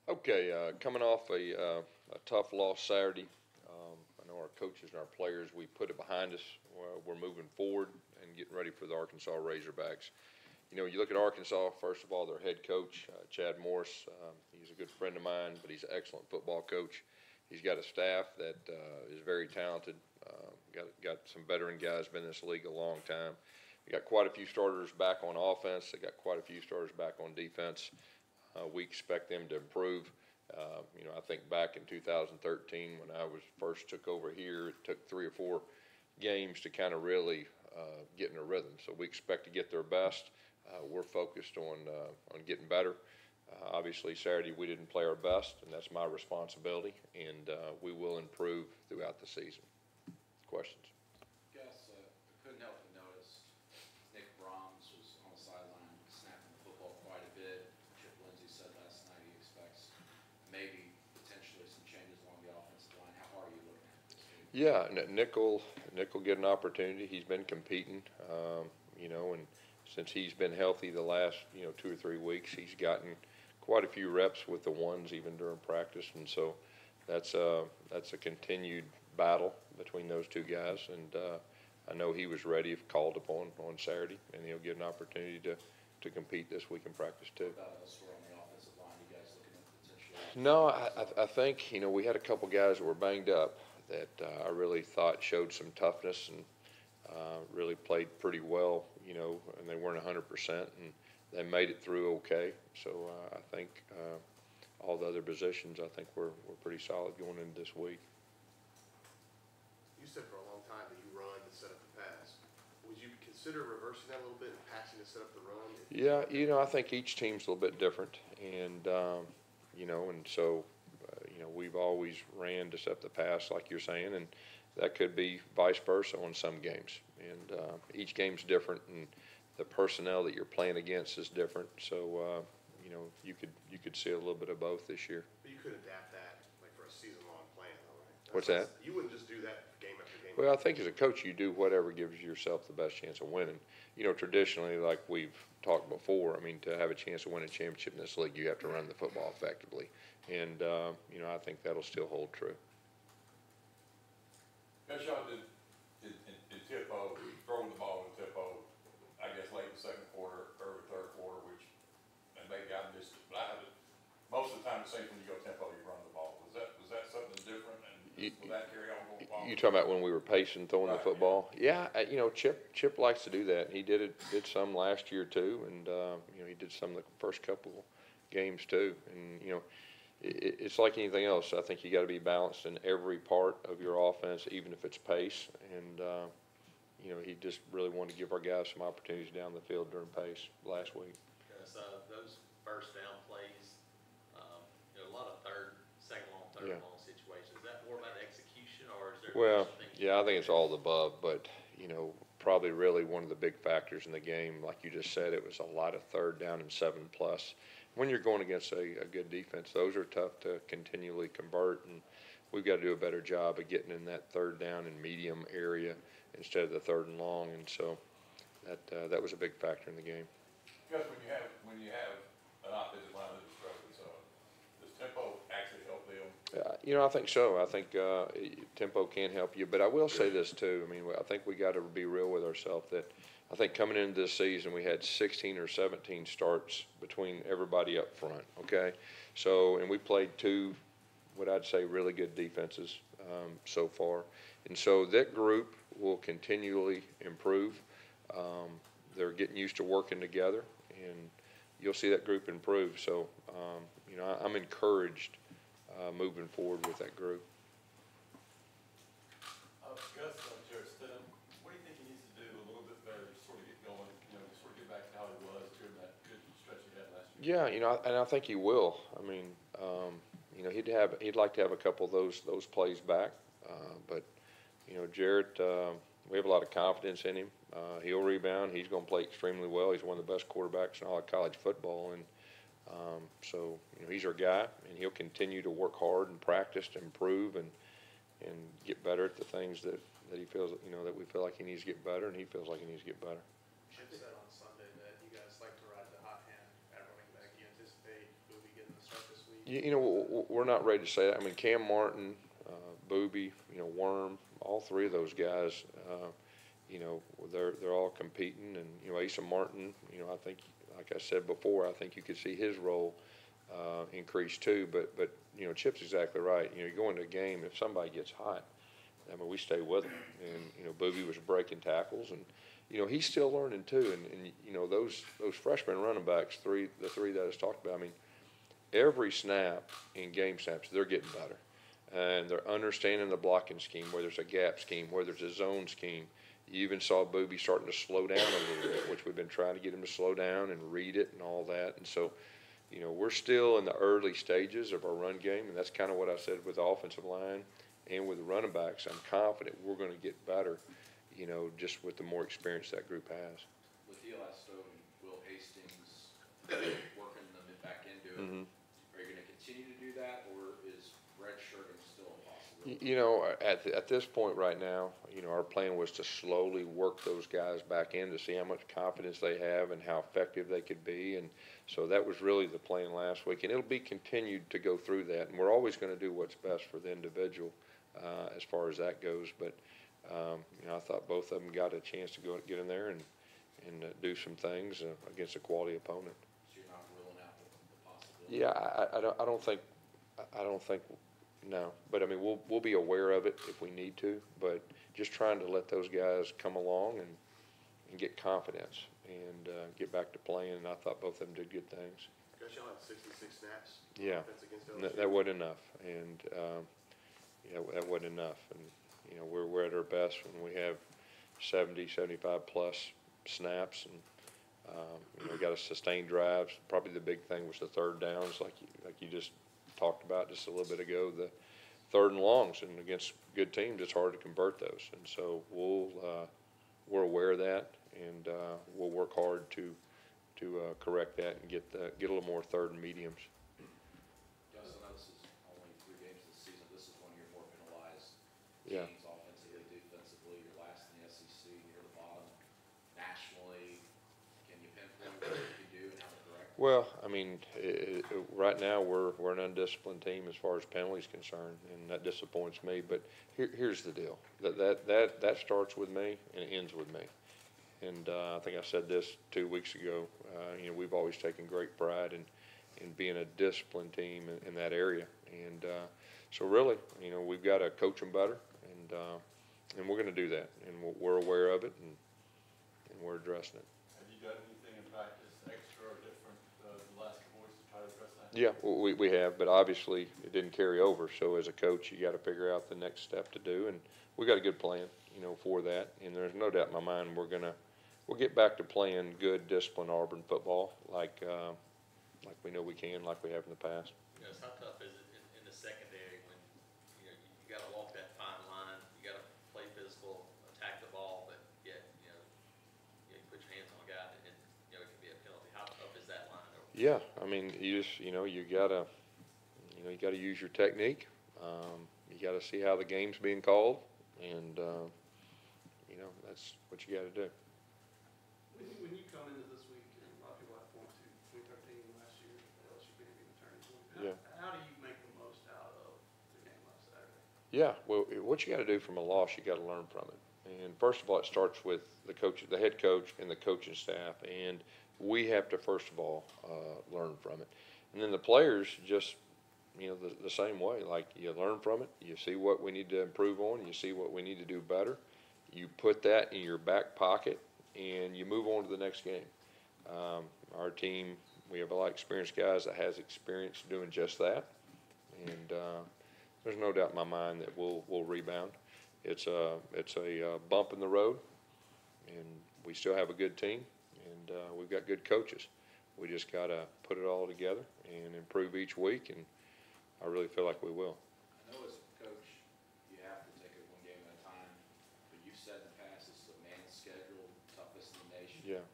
Okay, coming off a tough loss Saturday, I know our coaches and our players, we put it behind us. We're moving forward and getting ready for the Arkansas Razorbacks. You know, you look at Arkansas, first of all, their head coach, Chad Morris, he's a good friend of mine, but he's an excellent football coach. He's got a staff that is very talented, got some veteran guys, been in this league a long time. We got quite a few starters back on offense. They got quite a few starters back on defense. We expect them to improve. You know, I think back in 2013 when I was first took over here, it took 3 or 4 games to kind of really get in a rhythm. So we expect to get their best. We're focused on getting better. Obviously, Saturday we didn't play our best, and that's my responsibility. And we will improve throughout the season. Questions? Gus, I couldn't help but notice Nick Brahms was on the sideline snapping the football quite a bit. Chip Lindsey said last night he expects maybe potentially some changes along the offensive line. How are you looking at this game? Yeah, Nick will get an opportunity. He's been competing, you know, and since he's been healthy the last 2 or 3 weeks, he's gotten quite a few reps with the ones even during practice, and so that's a continued battle between those two guys. And I know he was ready if called upon on Saturday, and he'll get an opportunity to compete this week in practice too. What about elsewhere on the offensive line? You guys looking at potentially? No, I think we had a couple guys that were banged up that I really thought showed some toughness and really played pretty well, and they weren't 100%, and they made it through okay. So I think all the other positions, I think we're pretty solid going into this week. You said for a long time that you run to set up the pass. Would you consider reversing that a little bit and passing to set up the run? Yeah, I think each team's a little bit different, and and so we've always ran to set up the pass, like you're saying, and that could be vice versa on some games. And each game's different, and the personnel that you're playing against is different. So you could see a little bit of both this year. But you could adapt that like for a season-long plan, though, right? What's that? You wouldn't just do that game after game. Well, I think as a coach, you do whatever gives yourself the best chance of winning. Traditionally, like we've talked before, I mean, to have a chance to win a championship in this league, you have to run the football effectively. And, I think that'll still hold true. Gus, y'all did in tempo, throwing the ball in tempo, I guess late in the second quarter, early third quarter, which, and maybe I missed it, but most of the time it seems when you go tempo, you run the ball. Was that something different, and will that carry on going forward? You talking about when we were pacing throwing the football? Yeah, Chip likes to do that. He did some last year too, and he did some of the first couple games too. And it's like anything else. I think you got to be balanced in every part of your offense, even if it's pace. And he just really wanted to give our guys some opportunities down the field during pace last week. Because those first down plays, a lot of second long, third long situations. Is that more about execution, or is there? Well, yeah, I think it's all the above, but probably really one of the big factors in the game, like you just said, it was a lot of third down and 7+. When you're going against a good defense, those are tough to continually convert, and we've got to do a better job of getting in that third down and medium area instead of the third and long, and so that was a big factor in the game. Because when you have an offensive line that struggles, does tempo actually help them? I think so. I think tempo can help you. But I will say this, too. I mean, I think we got to be real with ourselves that I think coming into this season we had 16 or 17 starts between everybody up front, okay? So, and we played 2, what I'd say, really good defenses so far. And so that group will continually improve. They're getting used to working together, and you'll see that group improve. So, I'm encouraged moving forward with that group. Gus, Jared Stidham, what do you think he needs to do a little bit better to sort of get going, to sort of get back to how he was during that good stretch he had last year? Yeah, and I think he will. I mean, he'd like to have a couple of those plays back. But, Jarrett, we have a lot of confidence in him. He'll rebound. He's going to play extremely well. He's one of the best quarterbacks in all of college football, and so he's our guy, and he'll continue to work hard and practice to improve and get better at the things that he feels that we feel like he needs to get better, and he feels like he needs to get better. Chip said on Sunday that you guys like to ride the hot hand at running back. Do you anticipate he'll be getting the start this week? We're not ready to say that. I mean, Cam Martin, Booby, Worm, all three of those guys, they're all competing. And, Asa Martin, I think, like I said before, I think you could see his role increase too. But Chip's exactly right. You go into a game, if somebody gets hot, I mean, we stay with them. And, Booby was breaking tackles. And, he's still learning too. And those freshman running backs, the three that I was talked about, I mean, every snap in game snaps, they're getting better. And they're understanding the blocking scheme, whether it's a gap scheme, whether it's a zone scheme. You even saw Booby starting to slow down a little bit, which we've been trying to get him to slow down and read it and all that. And so, we're still in the early stages of our run game, and that's kind of what I said with the offensive line and with the running backs. I'm confident we're going to get better, just with the more experience that group has. With Eli Stone and Will Hastings working them back into it, are you going to continue to do that, or is redshirting still a possibility? At this point right now, our plan was to slowly work those guys back in to see how much confidence they have and how effective they could be. And so that was really the plan last week. And it'll be continued to go through that. And we're always going to do what's best for the individual as far as that goes. But, I thought both of them got a chance to go get in there and do some things against a quality opponent. So you're not ruling out the possibility? Yeah, I don't think. No, but I mean, we'll be aware of it if we need to, but just trying to let those guys come along and get confidence and get back to playing. And I thought both of them did good things. Gus, y'all had 66 snaps. Yeah, Against LSU. that wasn't enough, and that wasn't enough. And we're at our best when we have 70, 75 plus snaps, and we got to sustain drives. Probably the big thing was the third downs, like you just talked about just a little bit ago, the third and longs, and against good teams, it's hard to convert those. And so we're aware of that, and we'll work hard to correct that and get a little more third and mediums. Gus, I know this is only 3 games this season. This is one of your more penalized Yeah. teams, offensively, defensively. You're last in the SEC. You're the bottom nationally. Can you pinpoint what you can do and how to correct it? Well, I mean, right now we're an undisciplined team as far as penalties concerned, and that disappoints me. But here's the deal: that starts with me and it ends with me. And I think I said this 2 weeks ago. We've always taken great pride in being a disciplined team in that area. And so really, we've got to coach them better, and we're going to do that. And we're aware of it, and we're addressing it. Have you done anything in practice extra or different the last couple weeks to try to address that? Yeah, we have, but obviously it didn't carry over. So as a coach, you got to figure out the next step to do, and we got a good plan, for that. And there's no doubt in my mind we'll get back to playing good, disciplined Auburn football like we know we can, like we have in the past. How tough is it in the secondary when you got to walk that fine line? You got to play physical, attack the ball, but yet you put your hands on a guy and it can be a penalty. How tough is that line? Yeah, I mean, you just you gotta use your technique. You gotta see how the game's being called, and that's what you got to do. When you come into this week, and a lot of people have points to 2013 last year, LSU being the turning point. How do you make the most out of the game last Saturday? Yeah, well, what you got to do from a loss, you got to learn from it. And first of all, it starts with the head coach, and the coaching staff, and we have to first of all learn from it. And then the players just, the same way. Like, you learn from it, you see what we need to improve on, you see what we need to do better. You put that in your back pocket, and you move on to the next game. Our team, we have a lot of experienced guys that has experience doing just that, and there's no doubt in my mind that we'll rebound. It's a bump in the road, and we still have a good team, and we've got good coaches. We just got to put it all together and improve each week, and I really feel like we will. I know as a coach, you have to take it one game at a time, but you've said in the past this is a man's schedule, toughest in the nation. Yeah.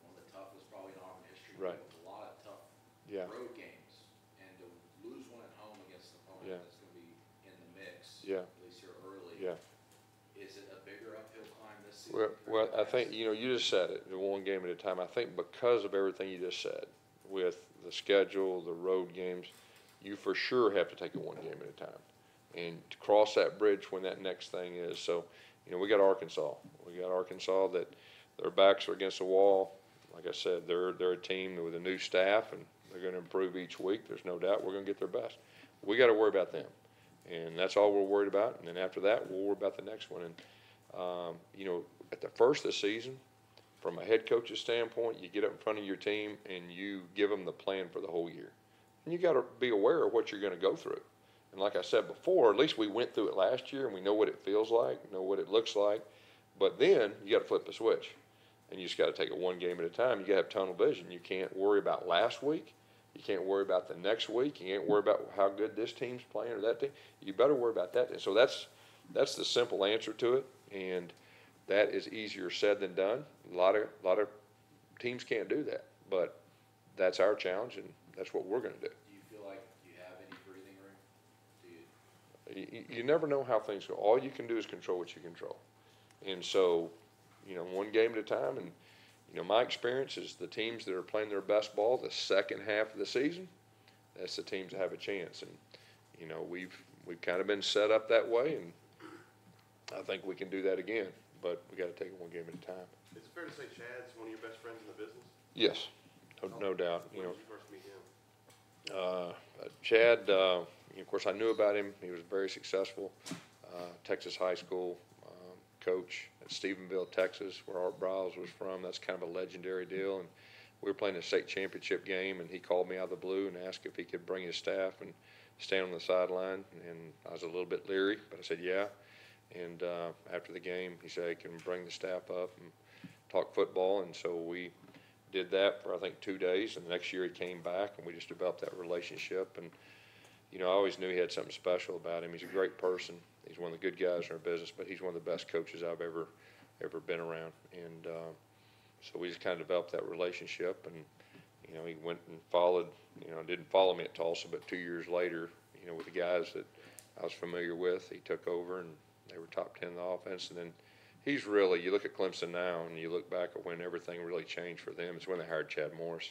One of the toughest probably in Auburn history. Right. With a lot of tough Yeah. road games, and to lose one at home against an opponent Yeah. that's going to be in the mix, Yeah. at least here early. Yeah. Is it a bigger uphill climb this season? Well, I think, you just said it, the one game at a time. I think because of everything you just said, with the schedule, the road games, you for sure have to take it one game at a time and to cross that bridge when that next thing is. So, we got Arkansas. We got Arkansas that their backs are against the wall. Like I said, they're a team with a new staff, and they're going to improve each week. There's no doubt we're going to get their best. We got to worry about them, and that's all we're worried about. And then after that, we'll worry about the next one. And at the first of the season, from a head coach's standpoint, you get up in front of your team and you give them the plan for the whole year. And you got to be aware of what you're going to go through. And like I said before, at least we went through it last year and we know what it feels like, know what it looks like. But then you got to flip the switch, and you just got to take it one game at a time. You got to have tunnel vision. You can't worry about last week. You can't worry about the next week. You can't worry about how good this team's playing or that team. You better worry about that. And so that's the simple answer to it, and that is easier said than done. A lot of teams can't do that, but that's our challenge, and that's what we're going to do. Do you feel like you have any breathing room? Do you? You never know how things go. All you can do is control what you control. And so, one game at a time. And, my experience is the teams that are playing their best ball the second half of the season, that's the teams that have a chance. And, we've kind of been set up that way, and I think we can do that again. But we got to take it one game at a time. Is it fair to say Chad's one of your best friends in the business? Yes, no doubt. When did you first meet him? Chad, of course, I knew about him. He was very successful. Texas high school coach at Stephenville, Texas, where Art Briles was from. That's kind of a legendary deal. And we were playing a state championship game, and he called me out of the blue and asked if he could bring his staff and stand on the sideline. And I was a little bit leery, but I said, yeah. And after the game, he said, he can bring the staff up and talk football. And so we did that for, I think, 2 days. And the next year he came back, and we just developed that relationship. And, I always knew he had something special about him. He's a great person. He's one of the good guys in our business, but he's one of the best coaches I've ever been around. And so we just kind of developed that relationship. And, he went and followed, didn't follow me at Tulsa, but 2 years later, with the guys that I was familiar with, he took over, and they were top 10 in the offense. And then he's really, you look at Clemson now and you look back at when everything really changed for them. It's when they hired Chad Morris,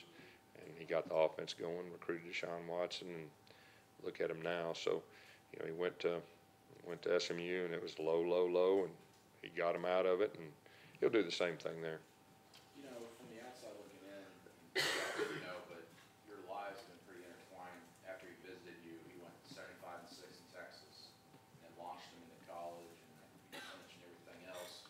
and he got the offense going, recruited Deshaun Watson, and look at him now. So, he went to SMU, and it was low, and he got him out of it, and he'll do the same thing there. From the outside looking in, but your lives have been pretty intertwined. After he visited you, he went 75-6 in Texas and launched him into college, and you mentioned everything else.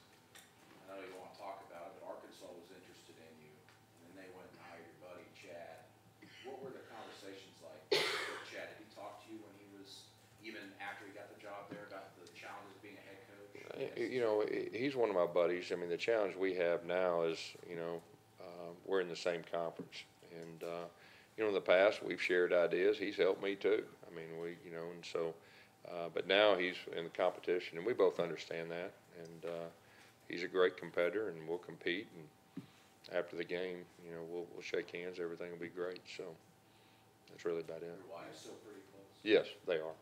I know you don't want to talk about it, but Arkansas was interested in you, and then they went and hired your buddy Chad. What were the conversations like with Chad? Did he talk to you when he was, even after he got the job there, about the challenges of being a head coach? He's one of my buddies. I mean, the challenge we have now is, we're in the same conference. And, in the past, we've shared ideas. He's helped me too. I mean, and so, but now he's in the competition, and we both understand that. And he's a great competitor, and we'll compete. And after the game, we'll shake hands. Everything will be great. So that's really about it. Your wives still pretty close? Yes, they are.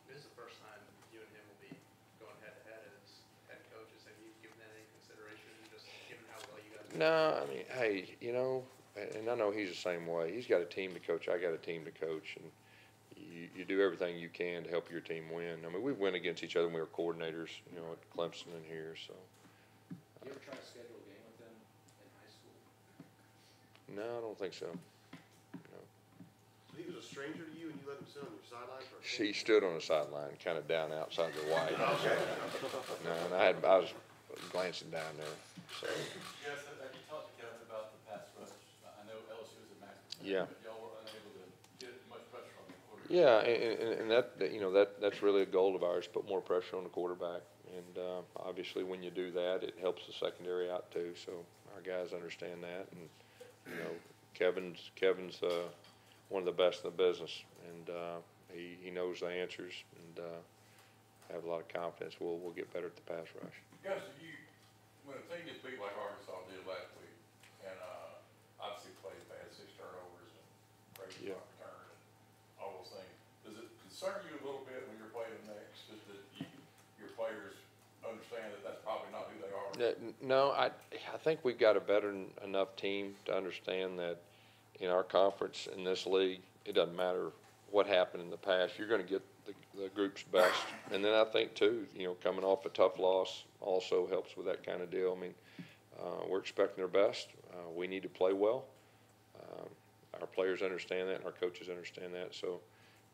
This is the first time you and him will be going head-to-head as head coaches. Have you given that any consideration, just given how well you guys are? No, I mean, hey, and I know he's the same way. He's got a team to coach. I got a team to coach, and you do everything you can to help your team win. I mean, we went against each other when we were coordinators, at Clemson and here. So. You ever try to schedule a game with them in high school? No, I don't think so. So he was a stranger to you, and you let him sit on your sideline for a She stood on the sideline, kind of down outside the white. No, and I was glancing down there. So. Yes, have you talked to Kevin about the pass rush? I know LSU is a max, Yeah. but y'all were unable to get much pressure on the quarterback. Yeah, and that's really a goal of ours, put more pressure on the quarterback. And obviously, when you do that, it helps the secondary out too. So our guys understand that, and Kevin's one of the best in the business, and he knows the answers, and I have a lot of confidence we'll get better at the pass rush. Guys, when a team gets beat like Arkansas did last week, and obviously played bad, 6 turnovers and crazy punt return and all those things, does it concern you a little bit when you're playing them next, just that your players understand that that's probably not who they are? No, I think we've got a better enough team to understand that in our conference, in this league, it doesn't matter what happened in the past, you're going to get the group's best. And then I think too, coming off a tough loss also helps with that kind of deal. I mean, we're expecting their best. We need to play well. Our players understand that, and our coaches understand that. So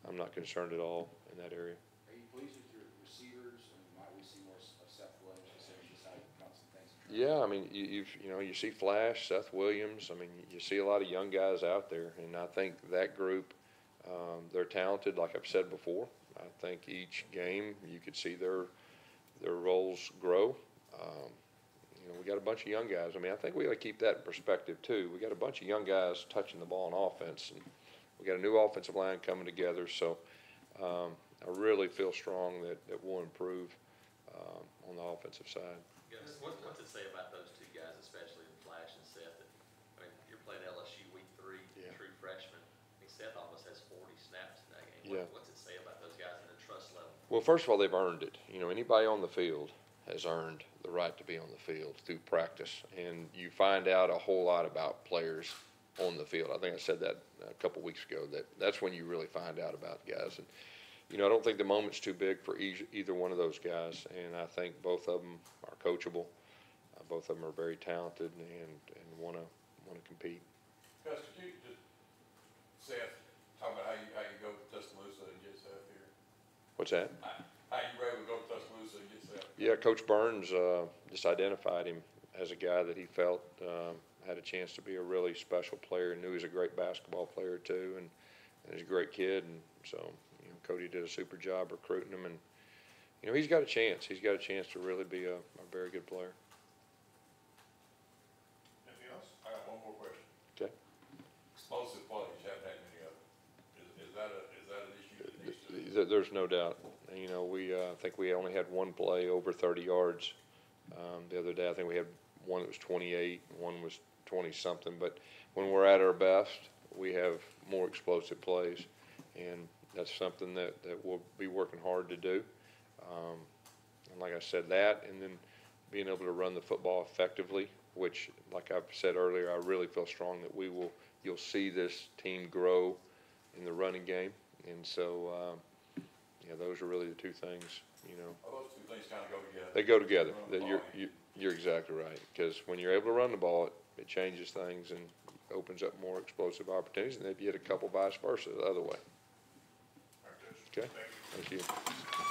I'm not concerned at all in that area. Are you pleased with your receivers, and might we see more of Sept Williams, considering just how you got some things? Yeah, I mean, you see Flash, Seth Williams. I mean, you see a lot of young guys out there, and I think that group, they're talented. Like I've said before, I think each game you could see their roles grow. We got a bunch of young guys. I mean, I think we got to keep that in perspective too. We got a bunch of young guys touching the ball on offense, and we got a new offensive line coming together. So I really feel strong that we'll improve on the offensive side. Gus, what's it say about those two guys, especially in Flash and Seth? I mean, you're playing LSU week 3, Yeah. true freshman. I think Seth almost has 40 snaps in that game. Yeah. What's it say about those guys and their trust level? Well, first of all, they've earned it. Anybody on the field has earned the right to be on the field through practice, and you find out a whole lot about players on the field. I think I said that a couple weeks ago, that's when you really find out about guys. And I don't think the moment's too big for either one of those guys, and I think both of them are coachable. Both of them are very talented and want to compete. Gus, could you just, Seth, talk about how you go to Tuscaloosa and get Seth here? What's that? How you were able to go to Tuscaloosa and get Seth? Yeah, Coach Burns just identified him as a guy that he felt had a chance to be a really special player, and knew he was a great basketball player too, and he's a great kid. And so Cody did a super job recruiting him, and he's got a chance. He's got a chance to really be a very good player. Anything else? I got one more question. Okay. Explosive plays, you haven't had many of them. Is that an issue that needs to? There's no doubt. We I think we only had one play over 30 yards the other day. I think we had one that was 28, one was 20-something. But when we're at our best, we have more explosive plays, and that's something that we'll be working hard to do. And like I said, that, and then being able to run the football effectively, which, like I've said earlier, I really feel strong that you'll see this team grow in the running game. And so, those are really the two things, Well, those two things kind of go together. They go together. Run the ball. You're exactly right. Because when you're able to run the ball, it changes things and opens up more explosive opportunities, and then you get a couple vice versa the other way. All right, Coach. Okay? Thank you.